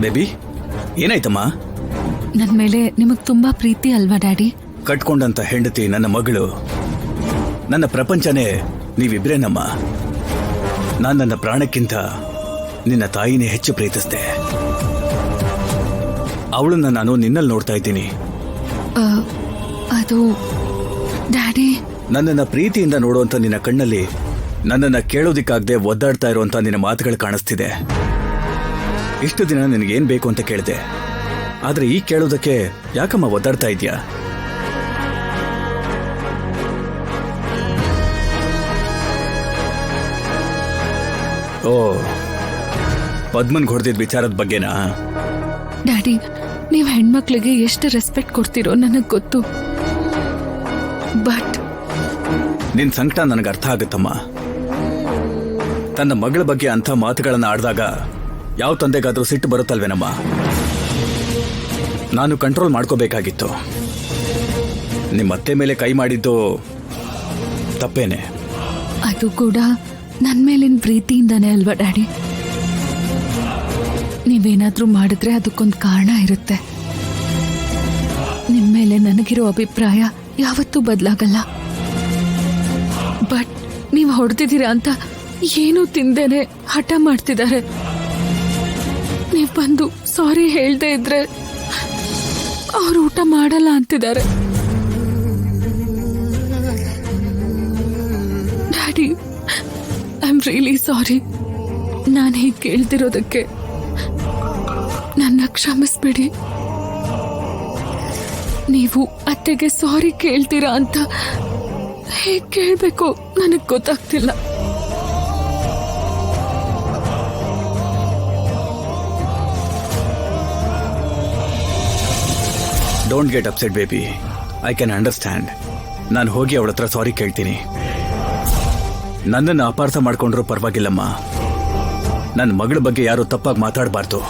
Baby, ಏನಾಯ್ತಮ್ಮ? ನನ್ ಮೇಲೆ ನಿಮಗ್ ತುಂಬಾ ಪ್ರೀತಿ ಅಲ್ವಾ ಡ್ಯಾಡಿ? ಕಟ್ಕೊಂಡಂತ ಹೆಂಡತಿ ನನ್ನ ಮಗಳು, ನನ್ನ ಪ್ರಪಂಚನೇ ನೀವಿಬ್ರೇನಮ್ಮ. ನಾನು ನನ್ನ ಪ್ರಾಣಕ್ಕಿಂತ ನಿನ್ನ ತಾಯಿನೇ ಹೆಚ್ಚು ಪ್ರೀತಿಸ್ದೆ. ಅವಳನ್ನ ನಾನು ನಿನ್ನಲ್ಲಿ ನೋಡ್ತಾ ಇದ್ದೀನಿ. ಅದು ಡ್ಯಾಡಿ, ನನ್ನನ್ನ ಪ್ರೀತಿಯಿಂದ ನೋಡುವಂತ ನಿನ್ನ ಕಣ್ಣಲ್ಲಿ ನನ್ನನ್ನ ಕೇಳೋದಿಕ್ಕಾಗದೆ ಒದ್ದಾಡ್ತಾ ಇರುವಂತ ನಿನ್ನ ಮಾತುಗಳು ಕಾಣಿಸ್ತಿದೆ. ಇಷ್ಟು ದಿನ ನಿನಗೇನ್ ಬೇಕು ಅಂತ ಕೇಳಿದೆ, ಆದ್ರೆ ಈ ಕೇಳೋದಕ್ಕೆ ಯಾಕಮ್ಮ ಒದ್ದಾಡ್ತಾ ಇದೀಯಾ? ಓ, ಪದ್ಮನ್ ಹೊಡೆದಿದ್ದ ವಿಚಾರದ ಬಗ್ಗೆನಾ? ಡ್ಯಾಡಿ, ನೀವ್ ಹೆಣ್ಮಕ್ಳಿಗೆ ಎಷ್ಟು ರೆಸ್ಪೆಕ್ಟ್ ಕೊಡ್ತೀರೋ ನನಗ್ ಗೊತ್ತು. ಬಟ್ ನಿನ್ ಸಂಕಟ ನನಗೆ ಅರ್ಥ ಆಗುತ್ತಮ್ಮ. ತನ್ನ ಮಗಳ ಬಗ್ಗೆ ಅಂಥ ಮಾತುಗಳನ್ನ ಆಡಿದಾಗ ಯಾವ ತಂದೆಗಾದ್ರೂ ಸಿಟ್ಟು ಬರುತ್ತಲ್ವೇನಮ್ಮ? ನಾನು ಕಂಟ್ರೋಲ್ ಮಾಡ್ಕೋಬೇಕಾಗಿತ್ತು. ನಿಮ್ಮ ಅತ್ತೆ ಮೇಲೆ ಕೈ ಮಾಡಿದ್ದು ತಪ್ಪೇನೆ. ಅದು ಕೂಡ ನನ್ ಮೇಲಿನ ಪ್ರೀತಿಯಿಂದಾನೇ ಅಲ್ವಾ ಡ್ಯಾಡಿ? ನೀವೇನಾದ್ರೂ ಮಾಡಿದ್ರೆ ಅದಕ್ಕೊಂದು ಕಾರಣ ಇರುತ್ತೆ. ನಿಮ್ ಮೇಲೆ ನನಗಿರೋ ಅಭಿಪ್ರಾಯ ಯಾವತ್ತೂ ಬದಲಾಗಲ್ಲ. ಬಟ್ ನೀವ್ ಹೊಡೆದಿದ್ದೀರಾ ಅಂತ ಏನೂ ತಿಂದೇನೆ ಹಠ ಮಾಡ್ತಿದ್ದಾರೆ. ನೀವ್ ಬಂದು ಸಾರಿ ಹೇಳ್ದೆ ಇದ್ರೆ ಅವ್ರು ಊಟ ಮಾಡಲ್ಲ ಅಂತಿದ್ದಾರೆ. Daddy, I am really sorry. ನಾನು ಹೀಗೆ ಕೇಳ್ತಿರೋದಕ್ಕೆ ನನ್ನ ಕ್ಷಮಿಸ್ಬಿಡಿ. ನೀವು ಅತ್ತೆಗೆ ಸಾರಿ ಕೇಳ್ತೀರಾ ಅಂತ ಹೇಗೆ ಕೇಳಬೇಕು ನನಗೆ ಗೊತ್ತಾಗ್ತಿಲ್ಲ. Don't get upset baby, I can understand. ನಾನು ಹೋಗಿ ಅವಳ ಹತ್ರ ಸಾರಿ ಕೇಳ್ತೀನಿ. ನನ್ನನ್ನು ಅಪಾರ್ಥ ಮಾಡ್ಕೊಂಡ್ರೂ ಪರವಾಗಿಲ್ಲಮ್ಮ. ನನ್ನ ಮಗಳ ಬಗ್ಗೆ ಯಾರು ತಪ್ಪಾಗಿ ಮಾತಾಡಬಾರ್ದು.